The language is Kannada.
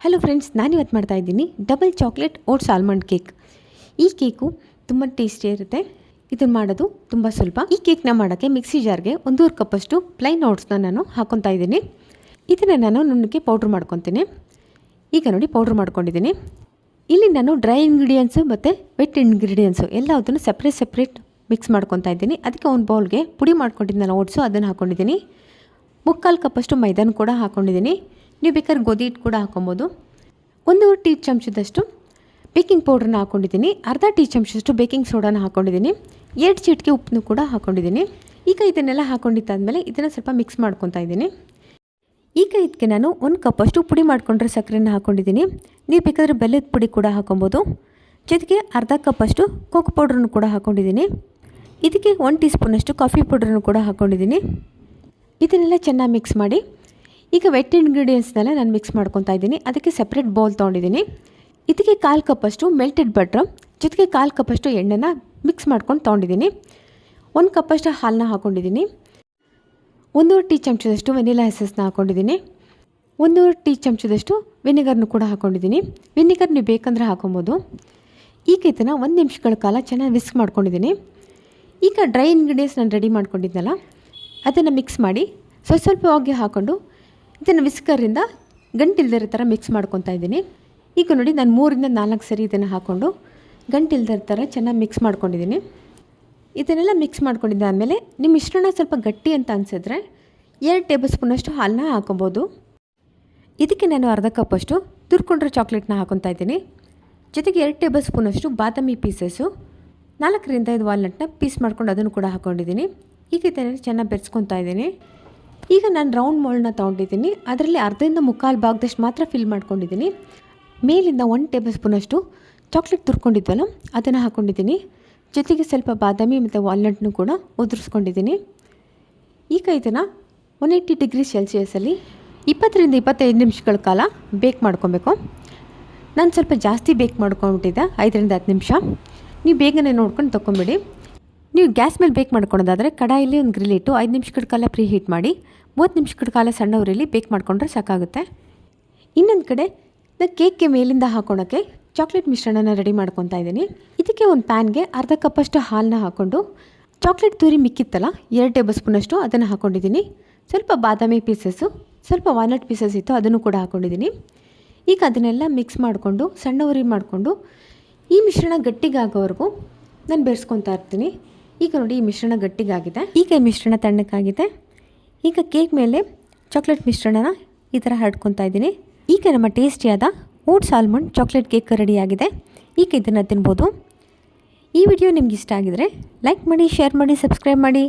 ಹಲೋ ಫ್ರೆಂಡ್ಸ್, ನಾನಿವತ್ತು ಮಾಡ್ತಾಯಿದ್ದೀನಿ double chocolate oats almond cake. ಈ ಕೇಕು ತುಂಬ ಟೇಸ್ಟಿ ಇರುತ್ತೆ. ಇದನ್ನು ಮಾಡೋದು ತುಂಬ ಸ್ವಲ್ಪ. ಈ ಕೇಕ್ನ ಮಾಡೋಕ್ಕೆ ಮಿಕ್ಸಿ ಜಾರ್ಗೆ 1.5 ಕಪ್ಪಷ್ಟು ಪ್ಲೈನ್ ಓಟ್ಸ್ನ ನಾನು ಹಾಕ್ಕೊತಾ ಇದ್ದೀನಿ. ಇದನ್ನು ನಾನು ನುಣ್ಣಗೆ ಪೌಡ್ರ್ ಮಾಡ್ಕೊತೀನಿ. ಈಗ ನೋಡಿ ಪೌಡ್ರ್ ಮಾಡ್ಕೊಂಡಿದ್ದೀನಿ. ಇಲ್ಲಿ ನಾನು ಡ್ರೈ ಇಂಗ್ರೀಡಿಯೆಂಟ್ಸು ಮತ್ತು ವೆಟ್ ಇಂಗ್ರೀಡಿಯೆಂಟ್ಸು ಎಲ್ಲದನ್ನು ಸಪ್ರೇಟ್ ಮಿಕ್ಸ್ ಮಾಡ್ಕೊತಾ ಇದ್ದೀನಿ. ಅದಕ್ಕೆ ಒಂದು ಬೌಲ್ಗೆ ಪುಡಿ ಮಾಡ್ಕೊಂಡಿದ್ದೀನಿ ಓಟ್ಸು, ಅದನ್ನು ಹಾಕ್ಕೊಂಡಿದ್ದೀನಿ. 3/4 ಕಪ್ಪಷ್ಟು ಮೈದಾನ ಕೂಡ ಹಾಕ್ಕೊಂಡಿದ್ದೀನಿ. ನೀವು ಬೇಕಾದ್ರೆ ಗೋಧಿ ಹಿಟ್ಟು ಕೂಡ ಹಾಕೊಬೋದು. 1 ಟೀ ಚಮಚದಷ್ಟು ಬೇಕಿಂಗ್ ಪೌಡ್ರನ್ನ ಹಾಕ್ಕೊಂಡಿದ್ದೀನಿ. ಅರ್ಧ ಟೀ ಚಮಚದಷ್ಟು ಬೇಕಿಂಗ್ ಸೋಡಾನ ಹಾಕ್ಕೊಂಡಿದ್ದೀನಿ. 2 ಚಿಟಿಕೆ ಉಪ್ಪನ್ನು ಕೂಡ ಹಾಕ್ಕೊಂಡಿದ್ದೀನಿ. ಈಗ ಇದನ್ನೆಲ್ಲ ಹಾಕ್ಕೊಂಡಿದ್ದಾದಮೇಲೆ ಇದನ್ನು ಸ್ವಲ್ಪ ಮಿಕ್ಸ್ ಮಾಡ್ಕೊತಾ ಇದ್ದೀನಿ. ಈಗ ಇದಕ್ಕೆ ನಾನು 1 ಕಪ್ಪಷ್ಟು ಪುಡಿ ಮಾಡಿಕೊಂಡ್ರೆ ಸಕ್ಕರೆನ ಹಾಕ್ಕೊಂಡಿದ್ದೀನಿ. ನೀವು ಬೇಕಾದರೆ ಬೆಲ್ಲದ ಪುಡಿ ಕೂಡ ಹಾಕೊಬೋದು. ಜೊತೆಗೆ ಅರ್ಧ ಕಪ್ಪಷ್ಟು ಕೋಕೋ ಪೌಡ್ರನ್ನು ಕೂಡ ಹಾಕ್ಕೊಂಡಿದ್ದೀನಿ. ಇದಕ್ಕೆ 1 ಟೀ ಸ್ಪೂನಷ್ಟು ಕಾಫಿ ಪೌಡ್ರನ್ನು ಕೂಡ ಹಾಕ್ಕೊಂಡಿದ್ದೀನಿ. ಇದನ್ನೆಲ್ಲ ಚೆನ್ನಾಗಿ ಮಿಕ್ಸ್ ಮಾಡಿ ಈಗ ವೆಟ್ ಇಂಗ್ರೀಡಿಯೆಂಟ್ಸ್ನೆಲ್ಲ ನಾನು ಮಿಕ್ಸ್ ಮಾಡ್ಕೊತಾ ಇದ್ದೀನಿ. ಅದಕ್ಕೆ ಸಪ್ರೇಟ್ ಬೌಲ್ ತೊಗೊಂಡಿದ್ದೀನಿ. ಇದಕ್ಕೆ 1/4 ಕಪ್ಪಷ್ಟು ಮೆಲ್ಟೆಡ್ ಬಟ್ರ್ ಜೊತೆಗೆ 1/4 ಕಪ್ಪಷ್ಟು ಎಣ್ಣೆನ ಮಿಕ್ಸ್ ಮಾಡ್ಕೊಂಡು ತೊಗೊಂಡಿದ್ದೀನಿ. 1 ಕಪ್ಪಷ್ಟು ಹಾಲನ್ನ ಹಾಕ್ಕೊಂಡಿದ್ದೀನಿ. 1 ಟೀ ಚಮಚದಷ್ಟು ವೆನಿಲಾ ಎಸೆನ್ಸ್ನ ಹಾಕ್ಕೊಂಡಿದ್ದೀನಿ. 1 ಟೀ ಚಮಚದಷ್ಟು ವಿನೆಗರ್ನು ಕೂಡ ಹಾಕ್ಕೊಂಡಿದ್ದೀನಿ. ವಿನೆಗರ್ ನೀವು ಬೇಕಂದ್ರೆ ಹಾಕೊಬೋದು. ಈಗ ಇದನ್ನು 1 ನಿಮಿಷಗಳ ಕಾಲ ಚೆನ್ನಾಗಿ ವಿಸ್ಕ್ ಮಾಡ್ಕೊಂಡಿದ್ದೀನಿ. ಈಗ ಡ್ರೈ ಇಂಗ್ರೀಡಿಯೆಂಟ್ಸ್ ನಾನು ರೆಡಿ ಮಾಡ್ಕೊಂಡಿದ್ನಲ್ಲ ಅದನ್ನು ಮಿಕ್ಸ್ ಮಾಡಿ ಸ್ವಲ್ಪವಾಗಿ ಹಾಕ್ಕೊಂಡು ಇದನ್ನು ವಿಸ್ಕರಿಂದ ಗಂಟಿಲ್ದಿರೋ ಥರ ಮಿಕ್ಸ್ ಮಾಡ್ಕೊತಾ ಇದ್ದೀನಿ. ಈಗ ನೋಡಿ ನಾನು 3ರಿಂದ 4 ಸರಿ ಇದನ್ನು ಹಾಕ್ಕೊಂಡು ಗಂಟಿಲ್ದಿರೋ ಥರ ಚೆನ್ನಾಗಿ ಮಿಕ್ಸ್ ಮಾಡ್ಕೊಂಡಿದ್ದೀನಿ. ಇದನ್ನೆಲ್ಲ ಮಿಕ್ಸ್ ಮಾಡ್ಕೊಂಡಿದ್ದಾದಮೇಲೆ ನಿಮ್ಮ ಮಿಶ್ರಣ ಸ್ವಲ್ಪ ಗಟ್ಟಿ ಅಂತ ಅನಿಸಿದ್ರೆ 2 ಟೇಬಲ್ ಸ್ಪೂನಷ್ಟು ಹಾಲನ್ನ ಹಾಕೊಬೋದು. ಇದಕ್ಕೆ ನಾನು ಅರ್ಧ ಕಪ್ಪಷ್ಟು ತುರ್ಕೊಂಡಿರೋ ಚಾಕ್ಲೇಟ್ನ ಹಾಕ್ಕೊತಾ ಇದ್ದೀನಿ. ಜೊತೆಗೆ 2 ಟೇಬಲ್ ಸ್ಪೂನಷ್ಟು ಬಾದಾಮಿ ಪೀಸಸ್ಸು, 4ರಿಂದ 5 ವಾಲ್ನಟ್ನ ಪೀಸ್ ಮಾಡ್ಕೊಂಡು ಅದನ್ನು ಕೂಡ ಹಾಕ್ಕೊಂಡಿದ್ದೀನಿ. ಈಗ ಇದನ್ನು ಚೆನ್ನಾಗಿ ಬೆರೆಸ್ಕೊತಾ ಇದ್ದೀನಿ. ಈಗ ನಾನು ರೌಂಡ್ ಮೋಲ್ಡ್ನ ತೊಗೊಂಡಿದ್ದೀನಿ. ಅದರಲ್ಲಿ ಅರ್ಧದಿಂದ 3/4 ಭಾಗದಷ್ಟು ಮಾತ್ರ ಫಿಲ್ ಮಾಡ್ಕೊಂಡಿದ್ದೀನಿ. ಮೇಲಿಂದ 1 ಟೇಬಲ್ ಸ್ಪೂನಷ್ಟು ಚಾಕ್ಲೇಟ್ ತುರ್ಕೊಂಡಿದ್ವಲ್ಲ ಅದನ್ನು ಹಾಕ್ಕೊಂಡಿದ್ದೀನಿ. ಜೊತೆಗೆ ಸ್ವಲ್ಪ ಬಾದಾಮಿ ಮತ್ತು ವಾಲ್ನಟ್ನು ಕೂಡ ಉದುರಿಸ್ಕೊಂಡಿದ್ದೀನಿ. ಈಗ ಇದನ್ನು 180 ಡಿಗ್ರಿ ಸೆಲ್ಸಿಯಸಲ್ಲಿ 20ರಿಂದ 25 ನಿಮಿಷಗಳ ಕಾಲ ಬೇಕ್ ಮಾಡ್ಕೊಬೇಕು. ನಾನು ಸ್ವಲ್ಪ ಜಾಸ್ತಿ ಬೇಕ್ ಮಾಡ್ಕೊಂಬಿಟ್ಟಿದ್ದೆ, 5ರಿಂದ 10 ನಿಮಿಷ. ನೀವು ಬೇಗನೆ ನೋಡ್ಕೊಂಡು ತೊಗೊಂಬಿಡಿ. ನೀವು ಗ್ಯಾಸ್ ಮೇಲೆ ಬೇಕ್ ಮಾಡ್ಕೊಳೋದಾದರೆ ಕಡಾಯಲ್ಲಿ ಒಂದು ಗ್ರಿಲ್ ಇಟ್ಟು 5 ನಿಮಿಷಗಳ ಕಾಲ ಪ್ರೀ ಹೀಟ್ ಮಾಡಿ 30 ನಿಮಿಷಗಳ ಕಾಲ ಸಣ್ಣ ಉರಿಯಲ್ಲಿ ಬೇಕ್ ಮಾಡಿಕೊಂಡ್ರೆ ಸಾಕಾಗುತ್ತೆ. ಇನ್ನೊಂದು ಕಡೆ ನಾನು ಕೇಕ್ಗೆ ಮೇಲಿಂದ ಹಾಕೋಳಕ್ಕೆ ಚಾಕ್ಲೇಟ್ ಮಿಶ್ರಣನ ರೆಡಿ ಮಾಡ್ಕೊತಾ ಇದ್ದೀನಿ. ಇದಕ್ಕೆ ಒಂದು ಪ್ಯಾನ್ಗೆ ಅರ್ಧ ಕಪ್ಪಷ್ಟು ಹಾಲನ್ನ ಹಾಕ್ಕೊಂಡು ಚಾಕ್ಲೇಟ್ ತುರಿ ಮಿಕ್ಕಿತ್ತಲ್ಲ 2 ಟೇಬಲ್ ಸ್ಪೂನಷ್ಟು ಅದನ್ನು ಹಾಕ್ಕೊಂಡಿದ್ದೀನಿ. ಸ್ವಲ್ಪ ಬಾದಾಮಿ ಪೀಸಸ್ಸು, ಸ್ವಲ್ಪ ವಾಲ್ನಟ್ ಪೀಸಸ್ ಇತ್ತು ಅದನ್ನು ಕೂಡ ಹಾಕ್ಕೊಂಡಿದ್ದೀನಿ. ಈಗ ಅದನ್ನೆಲ್ಲ ಮಿಕ್ಸ್ ಮಾಡಿಕೊಂಡು ಸಣ್ಣ ಉರಿ ಮಾಡಿಕೊಂಡು ಈ ಮಿಶ್ರಣ ಗಟ್ಟಿಗಾಗೋವರೆಗೂ ನಾನು ಬೆರೆಸ್ಕೊತಾ ಇರ್ತೀನಿ. ಈಗ ನೋಡಿ ಈ ಮಿಶ್ರಣ ಗಟ್ಟಿಗಾಗಿದೆ. ಈಗ ಈ ಮಿಶ್ರಣ ತಣ್ಣಕ್ಕಾಗಿದೆ. ಈಗ ಕೇಕ್ ಮೇಲೆ ಚಾಕ್ಲೇಟ್ ಮಿಶ್ರಣನ ಈ ಥರ ಹರಡ್ಕೊತಾ ಇದ್ದೀನಿ. ಈಗ ನಮ್ಮ ಟೇಸ್ಟಿಯಾದ ಓಟ್ಸ್ ಆಲ್ಮಂಡ್ ಚಾಕ್ಲೇಟ್ ಕೇಕ್ ರೆಡಿಯಾಗಿದೆ. ಈಗ ಇದನ್ನು ತಿನ್ಬೋದು. ಈ ವಿಡಿಯೋ ನಿಮ್ಗೆ ಇಷ್ಟ ಆಗಿದರೆ ಲೈಕ್ ಮಾಡಿ, ಶೇರ್ ಮಾಡಿ, ಸಬ್ಸ್ಕ್ರೈಬ್ ಮಾಡಿ.